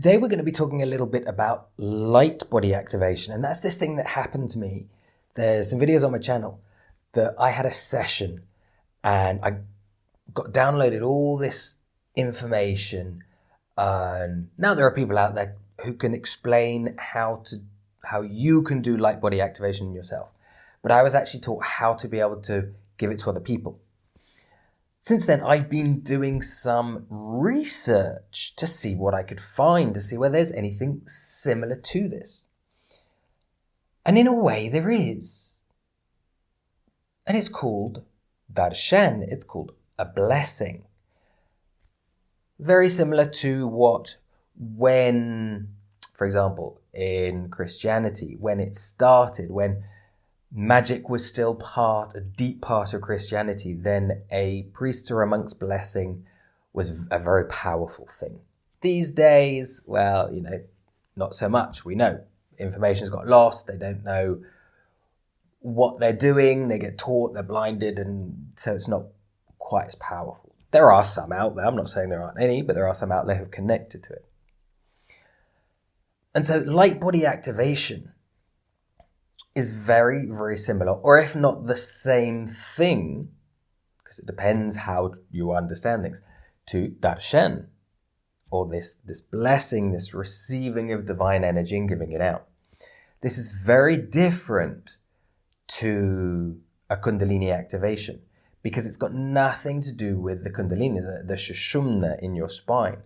Today we're going to be talking a little bit about light body activation, and that's this thing that happened to me. There's some videos on my channel that I had a session and I got downloaded all this information, and now there are people out there who can explain how you can do light body activation yourself. But I was actually taught how to be able to give it to other people. Since then, I've been doing some research to see what I could find, to see whether there's anything similar to this. And in a way, there is. And it's called Darshan. It's called a blessing. Very similar to when, for example, in Christianity, when it started, when magic was still a deep part of Christianity, then a priest or a monk's blessing was a very powerful thing. These days, well, not so much. We know information's got lost. They don't know what they're doing. They get taught, they're blinded, and so it's not quite as powerful. There are some out there. I'm not saying there aren't any, but there are some out there who've connected to it. And so light body activation is very, very similar, or if not the same thing, because it depends how you understand things, to Darshan, or this blessing, this receiving of divine energy and giving it out. This is very different to a Kundalini activation, because it's got nothing to do with the Kundalini, the Sushumna in your spine.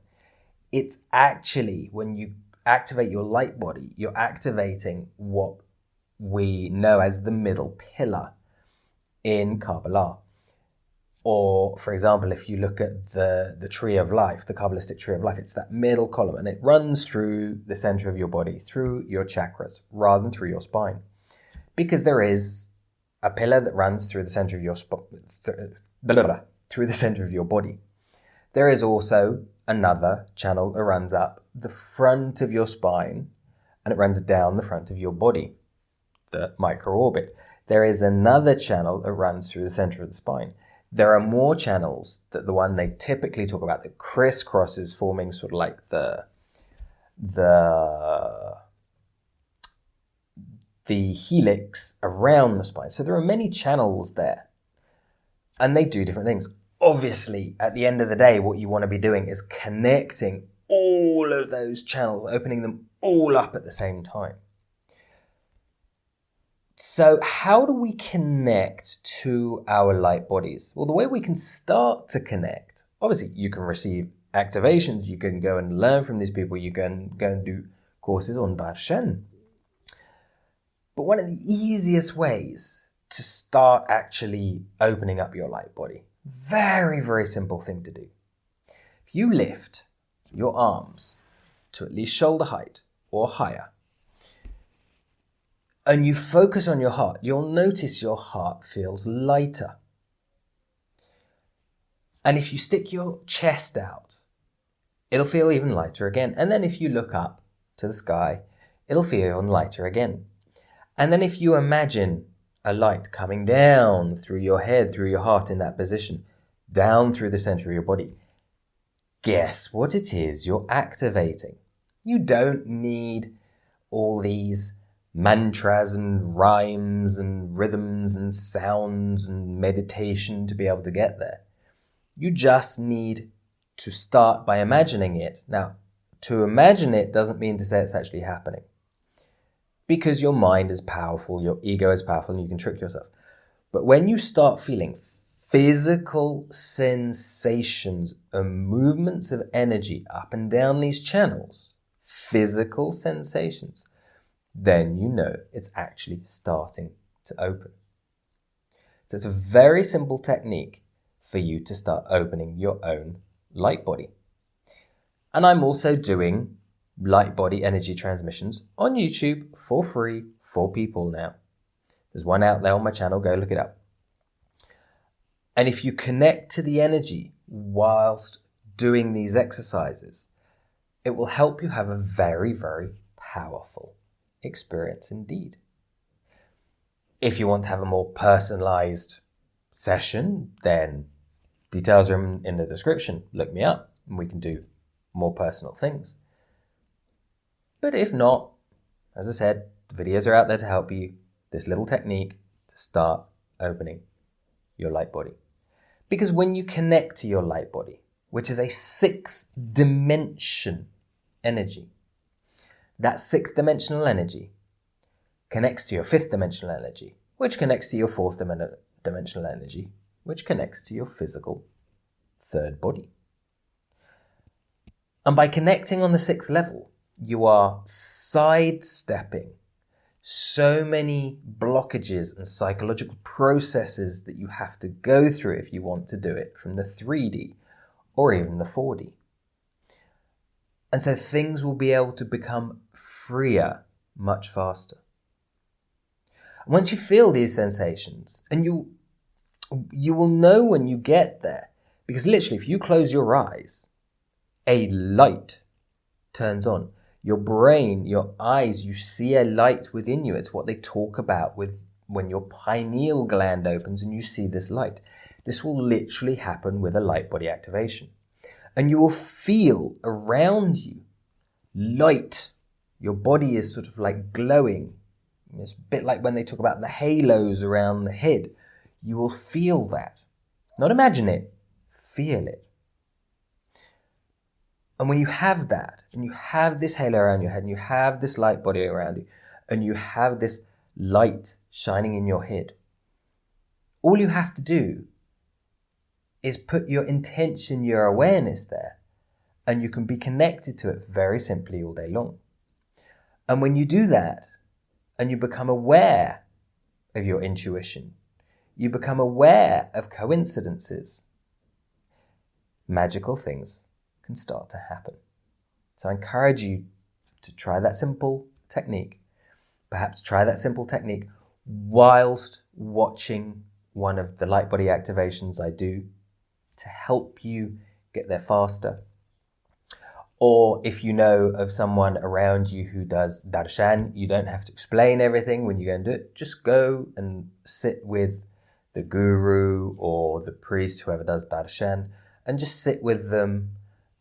It's actually, when you activate your light body, you're activating what we know as the middle pillar in Kabbalah. Or, for example, if you look at the tree of life, the Kabbalistic tree of life, it's that middle column, and it runs through the center of your body, through your chakras, rather than through your spine. Because there is a pillar that runs through the center of your through the center of your body. There is also another channel that runs up the front of your spine, and it runs down the front of your body, the microorbit. There is another channel that runs through the center of the spine. There are more channels that the one they typically talk about that crisscrosses, forming sort of like the helix around the spine. So there are many channels there, and they do different things. Obviously, at the end of the day, what you want to be doing is connecting all of those channels, opening them all up at the same time. So how do we connect to our light bodies? Well, the way we can start to connect, obviously you can receive activations, you can go and learn from these people, you can go and do courses on Darshan. But one of the easiest ways to start actually opening up your light body, very, very simple thing to do. If you lift your arms to at least shoulder height or higher, and you focus on your heart, you'll notice your heart feels lighter. And if you stick your chest out, it'll feel even lighter again. And then if you look up to the sky, it'll feel even lighter again. And then if you imagine a light coming down through your head, through your heart in that position, down through the center of your body, guess what it is you're activating? You don't need all these mantras and rhymes and rhythms and sounds and meditation to be able to get there. You just need to start by imagining it. Now, to imagine it doesn't mean to say it's actually happening, because your mind is powerful, your ego is powerful, and you can trick yourself. But when you start feeling physical sensations and movements of energy up and down these channels, physical sensations, then you know it's actually starting to open. So it's a very simple technique for you to start opening your own light body. And I'm also doing light body energy transmissions on YouTube for free for people now. There's one out there on my channel, go look it up. And if you connect to the energy whilst doing these exercises, it will help you have a very, very powerful experience indeed. If you want to have a more personalized session, then details are in the description. Look me up and we can do more personal things. But if not, as I said, the videos are out there to help you. This little technique to start opening your light body. Because when you connect to your light body, which is a 6th dimension energy, that 6th dimensional energy connects to your 5th dimensional energy, which connects to your 4th dimensional energy, which connects to your physical 3rd body. And by connecting on the 6th level, you are sidestepping so many blockages and psychological processes that you have to go through if you want to do it from the 3D or even the 4D. And so things will be able to become freer much faster. Once you feel these sensations, and you will know when you get there, because literally if you close your eyes, a light turns on. Your brain, your eyes, you see a light within you. It's what they talk about with when your pineal gland opens and you see this light. This will literally happen with a light body activation. And you will feel around you light. Your body is sort of like glowing. It's a bit like when they talk about the halos around the head. You will feel that. Not imagine it, feel it. And when you have that, and you have this halo around your head, and you have this light body around you, and you have this light shining in your head, all you have to do is put your intention, your awareness there, and you can be connected to it very simply all day long. And when you do that, and you become aware of your intuition, you become aware of coincidences, magical things can start to happen. So I encourage you to try that simple technique. Perhaps try that simple technique whilst watching one of the light body activations I do to help you get there faster. Or if you know of someone around you who does Darshan, you don't have to explain everything when you go and do it. Just go and sit with the guru or the priest, whoever does Darshan, and just sit with them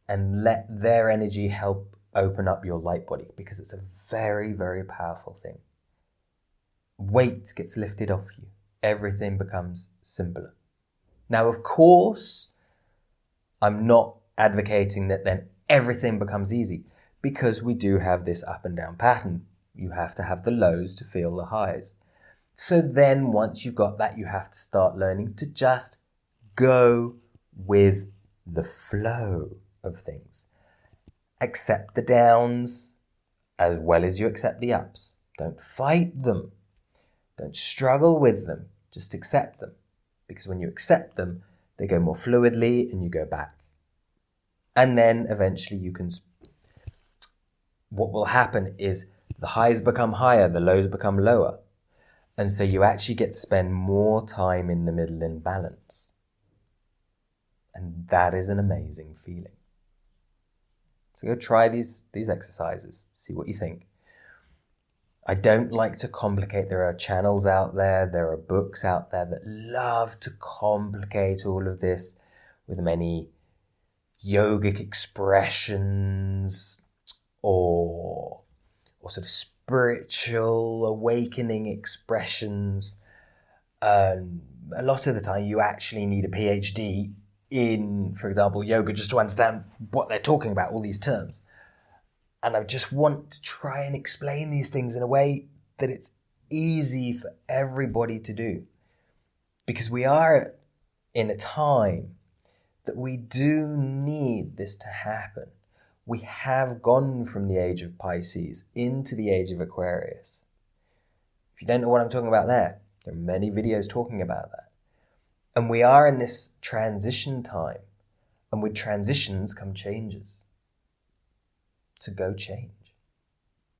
and let their energy help open up your light body, because it's a very, very powerful thing. Weight gets lifted off you. Everything becomes simpler. Now, of course, I'm not advocating that then everything becomes easy, because we do have this up and down pattern. You have to have the lows to feel the highs. So then once you've got that, you have to start learning to just go with the flow of things. Accept the downs as well as you accept the ups. Don't fight them. Don't struggle with them. Just accept them. Because when you accept them, they go more fluidly and you go back. And then eventually what will happen is the highs become higher, the lows become lower. And so you actually get to spend more time in the middle in balance. And that is an amazing feeling. So go try these exercises, see what you think. I don't like to complicate. There are channels out there, there are books out there that love to complicate all of this with many yogic expressions or sort of spiritual awakening expressions. A lot of the time you actually need a PhD in, for example, yoga just to understand what they're talking about, all these terms. And I just want to try and explain these things in a way that it's easy for everybody to do. Because we are in a time that we do need this to happen. We have gone from the age of Pisces into the age of Aquarius. If you don't know what I'm talking about there are many videos talking about that. And we are in this transition time. And with transitions come changes. So go change.